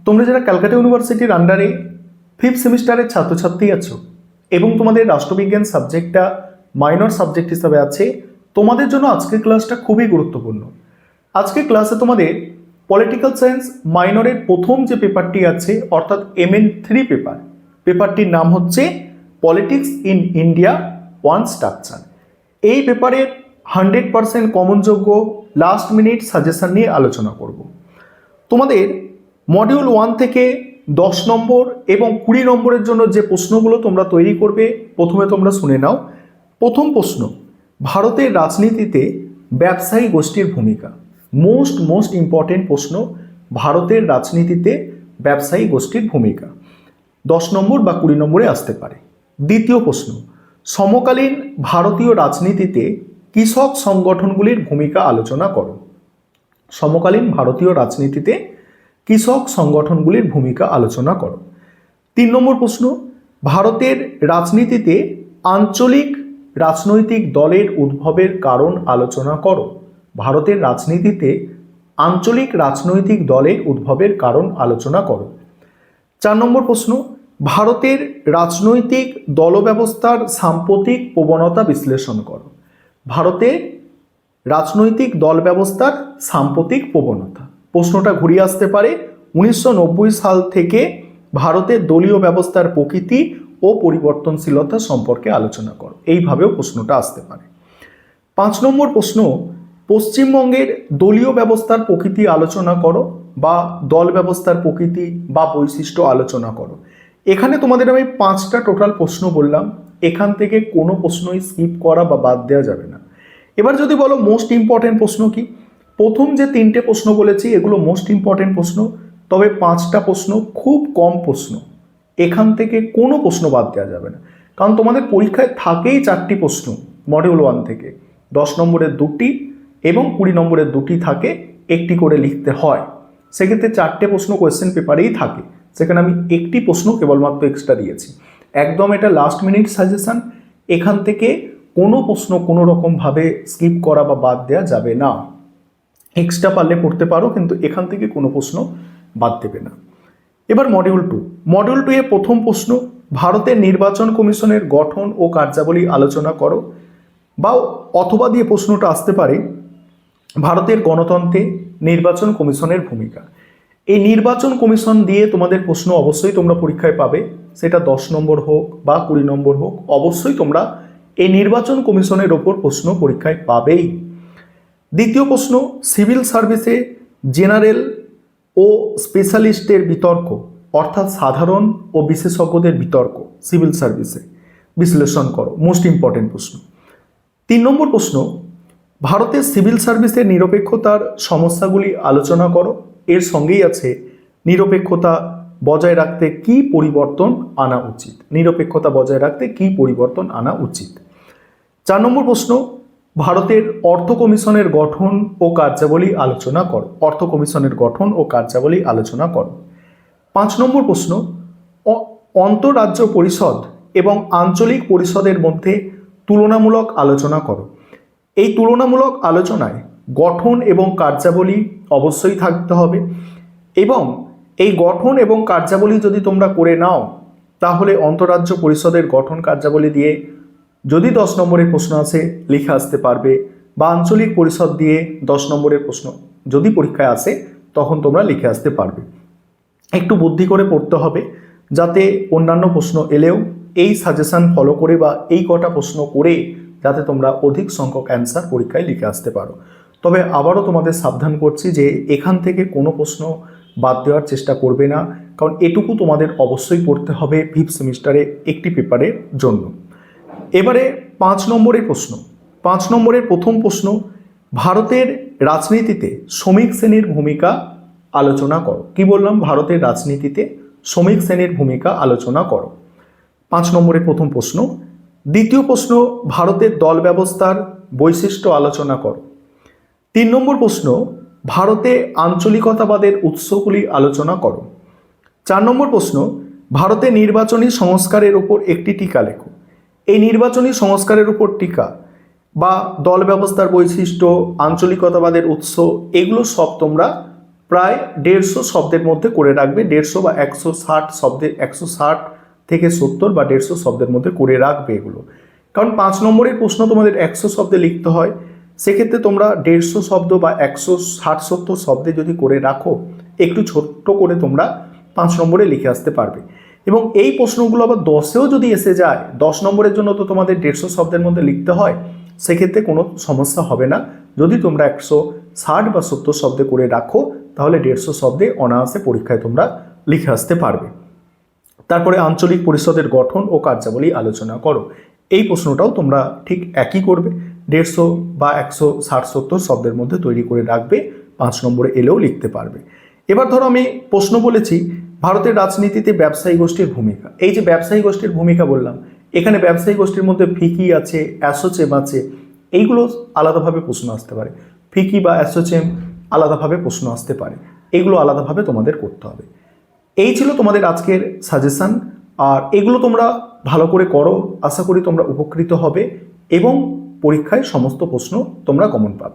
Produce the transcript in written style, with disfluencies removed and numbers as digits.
তোমরা যারা ক্যালকাটা ইউনিভার্সিটির আন্ডারে 5th সেমিস্টারের ছাত্রছাত্রী আছো এবং তোমাদের রাষ্ট্রবিজ্ঞান সাবজেক্টটা মাইনর সাবজেক্ট হিসাবে আছে, তোমাদের জন্য আজকের ক্লাসটা খুবই গুরুত্বপূর্ণ। আজকের ক্লাসে তোমাদের পলিটিক্যাল সায়েন্স মাইনরের প্রথম যে পেপারটি আছে অর্থাৎ MN3 পেপারটির নাম হচ্ছে politics in India one structure. এই পেপারের 100% কমনযোগ্য লাস্ট মিনিট সাজেশন নিয়ে আলোচনা করব। তোমাদের মডিউল 1 থেকে 10 নম্বর এবং 20 নম্বরের জন্য যে প্রশ্নগুলো তোমরা তৈরি করবে প্রথমে তোমরা শুনে নাও। প্রথম প্রশ্ন, ভারতের রাজনীতিতে ব্যবসায়ী গোষ্ঠীর ভূমিকা। মোস্ট ইম্পর্টেন্ট প্রশ্ন, ভারতের রাজনীতিতে ব্যবসায়ী গোষ্ঠীর ভূমিকা 10 নম্বর বা 20 নম্বরে আসতে পারে। দ্বিতীয় প্রশ্ন, সমকালীন ভারতীয় রাজনীতিতে কৃষক সংগঠনগুলির ভূমিকা আলোচনা করো। সমকালীন ভারতীয় রাজনীতিতে কৃষক সংগঠনগুলির ভূমিকা আলোচনা করো। 3 নম্বর প্রশ্ন, ভারতের রাজনীতিতে আঞ্চলিক রাজনৈতিক দলের উদ্ভবের কারণ আলোচনা করো। ভারতের রাজনীতিতে আঞ্চলিক রাজনৈতিক দলের উদ্ভবের কারণ আলোচনা করো। 4 নম্বর প্রশ্ন, ভারতের রাজনৈতিক দল ব্যবস্থার সাম্প্রতিক প্রবণতা বিশ্লেষণ করো। ভারতের রাজনৈতিক দল ব্যবস্থার সাম্প্রতিক প্রবণতা। প্রশ্নটা ঘুরিয়ে আসতে পারে 1990 সাল থেকে ভারতের দলীয় ব্যবস্থার প্রকৃতি ও পরিবর্তনশীলতা সম্পর্কে আলোচনা করো। এইভাবেও প্রশ্নটা আসতে পারে। 5 নম্বর প্রশ্ন, পশ্চিমবঙ্গের দলীয় ব্যবস্থার প্রকৃতি আলোচনা করো বা দল ব্যবস্থার প্রকৃতি বা বৈশিষ্ট্য আলোচনা করো। এখানে তোমাদের আমি 5টা টোটাল প্রশ্ন বললাম, এখান থেকে কোনো প্রশ্নই স্কিপ করা বা বাদ দেওয়া যাবে না। এবার যদি বলো মোস্ট ইম্পর্টেন্ট প্রশ্ন কি, প্রথম যে 3টে প্রশ্ন বলেছি এগুলো মোস্ট ইম্পর্টেন্ট প্রশ্ন, তবে 5টা প্রশ্ন খুব কম প্রশ্ন, এখান থেকে কোনো প্রশ্ন বাদ দেওয়া যাবে না। কারণ তোমাদের পরীক্ষায় থাকেই 4টি প্রশ্ন মডিউল 1 থেকে, 10 নম্বরের 2টি এবং 20 নম্বরের 2টি থাকে, একটি করে লিখতে হয়। সেক্ষেত্রে 4টে প্রশ্ন কোয়েশ্চেন পেপারেই থাকে, সেখানে আমি একটি প্রশ্ন কেবলমাত্র এক্সট্রা দিয়েছি। একদম এটা লাস্ট মিনিট সাজেশন, এখান থেকে কোনো প্রশ্ন কোনো রকমভাবে স্কিপ করা বা বাদ দেওয়া যাবে না। এক্সট্রা পারলে পড়তে পারো, কিন্তু এখান থেকে কোনো প্রশ্ন বাদ দেবে না। এবার মডিউল 2 এর প্রথম প্রশ্ন, ভারতের নির্বাচন কমিশনের গঠন ও কার্যাবলী আলোচনা করো। বা অথবা দিয়ে প্রশ্নটা আসতে পারে ভারতের গণতন্ত্রে নির্বাচন কমিশনের ভূমিকা। এই নির্বাচন কমিশন দিয়ে তোমাদের প্রশ্ন অবশ্যই তোমরা পরীক্ষায় পাবে, সেটা 10 নম্বর হোক বা 20 নম্বর হোক, অবশ্যই তোমরা এই নির্বাচন কমিশনের ওপর প্রশ্ন পরীক্ষায় পাবেই। দ্বিতীয় প্রশ্ন, সিভিল সার্ভিসে জেনারেল ও স্পেশালিস্টের বিতর্ক, অর্থাৎ সাধারণ ও বিশেষজ্ঞদের বিতর্ক সিভিল সার্ভিসে বিশ্লেষণ করো। মোস্ট ইম্পর্টেন্ট প্রশ্ন। 3 নম্বর প্রশ্ন, ভারতের সিভিল সার্ভিসের নিরপেক্ষতার সমস্যাগুলি আলোচনা করো। এর সঙ্গেই আছে নিরপেক্ষতা বজায় রাখতে কী পরিবর্তন আনা উচিত। নিরপেক্ষতা বজায় রাখতে কী পরিবর্তন আনা উচিত। 4 নম্বর প্রশ্ন, ভারতের অর্থ কমিশনের গঠন ও কার্যাবলী আলোচনা করো। অর্থ কমিশনের গঠন ও কার্যাবলী আলোচনা করো। 5 নম্বর প্রশ্ন, আন্তঃরাজ্য পরিষদ এবং আঞ্চলিক পরিষদের মধ্যে তুলনামূলক আলোচনা করো। এই তুলনামূলক আলোচনায় গঠন এবং কার্যাবলী অবশ্যই থাকতে হবে, এবং এই গঠন এবং কার্যাবলী যদি তোমরা করে নাও তাহলে আন্তঃরাজ্য পরিষদের গঠন কার্যাবলী দিয়ে যদি 10 নম্বরের প্রশ্ন আসে লিখে আসতে পারবে, বা আঞ্চলিক পরিষদ দিয়ে 10 নম্বরের প্রশ্ন যদি পরীক্ষায় আসে তখন তোমরা লিখে আসতে পারবে। একটু বুদ্ধি করে পড়তে হবে যাতে অন্যান্য প্রশ্ন এলেও এই সাজেশন ফলো করে বা এই কটা প্রশ্ন করে যাতে তোমরা অধিক সংখ্যক অ্যান্সার পরীক্ষায় লিখে আসতে পারো। তবে আবারও তোমাদের সাবধান করছি যে এখান থেকে কোনো প্রশ্ন বাদ দেওয়ার চেষ্টা করবে না, কারণ এটুকু তোমাদের অবশ্যই পড়তে হবে 5th সেমিস্টারে একটি পেপারের জন্য। এবারে 5 নম্বরের প্রশ্ন। 5 নম্বরের প্রথম প্রশ্ন, ভারতের রাজনীতিতে শ্রমিক শ্রেণীর ভূমিকা আলোচনা করো। কি বললাম? ভারতের রাজনীতিতে শ্রমিক শ্রেণীর ভূমিকা আলোচনা করো। 5 নম্বরের প্রথম প্রশ্ন। দ্বিতীয় প্রশ্ন, ভারতের দল ব্যবস্থার বৈশিষ্ট্য আলোচনা করো। 3 নম্বর প্রশ্ন, ভারতে আঞ্চলিকতাবাদের উৎসগুলি আলোচনা করো। 4 নম্বর প্রশ্ন, ভারতে নির্বাচনী সংস্কারের উপর একটি টিকা লেখো। এই নির্বাচনী সংস্কারের উপর টিকা বা দল ব্যবস্থার বৈশিষ্ট্য, আঞ্চলিকতাবাদের উৎস, এগুলো সব তোমরা প্রায় 150 শব্দের মধ্যে করে রাখবে। 150 বা 160 শব্দের, 160 থেকে 70 বা 150 শব্দের মধ্যে করে রাখবে এগুলো। কারণ 5 নম্বরের প্রশ্ন তোমাদের 100 শব্দে লিখতে হয়, সেক্ষেত্রে তোমরা 150 শব্দ বা 160-70 শব্দে যদি করে রাখো, একটু ছোট্ট করে তোমরা 5 নম্বরে লিখে আসতে পারবে। এবং এই প্রশ্নগুলো আবার 10এও যদি এসে যায়, 10 নম্বরের জন্য তো তোমাদের 150 শব্দের মধ্যে লিখতে হয়, সেক্ষেত্রে কোনো সমস্যা হবে না। যদি তোমরা 160 বা 70 শব্দে করে রাখো, তাহলে 150 শব্দে অনায়াসে পরীক্ষায় তোমরা লিখে আসতে পারবে। তারপরে আঞ্চলিক পরিষদের গঠন ও কার্যাবলী আলোচনা করো। এই প্রশ্নটাও তোমরা ঠিক একই করবে, 150 বা 160-70 শব্দের মধ্যে তৈরি করে রাখবে, 5 নম্বরে এলেও লিখতে পারবে। এবার ধরো আমি প্রশ্ন বলেছি ভারতের রাজনীতিতে ব্যবসায়ী গোষ্ঠীর ভূমিকা। এই যে ব্যবসায়ী গোষ্ঠীর ভূমিকা বললাম, এখানে ব্যবসায়ী গোষ্ঠীর মধ্যে ফিকি আছে, অ্যাসোচেম আছে, এইগুলো আলাদাভাবে প্রশ্ন আসতে পারে। ফিকি বা অ্যাসোচেম আলাদাভাবে প্রশ্ন আসতে পারে, এগুলো আলাদাভাবে তোমাদের করতে হবে। এই ছিল তোমাদের আজকের সাজেশন, আর এগুলো তোমরা ভালো করে করো, আশা করি তোমরা উপকৃত হবে এবং পরীক্ষায় সমস্ত প্রশ্ন তোমরা কমন পাবে।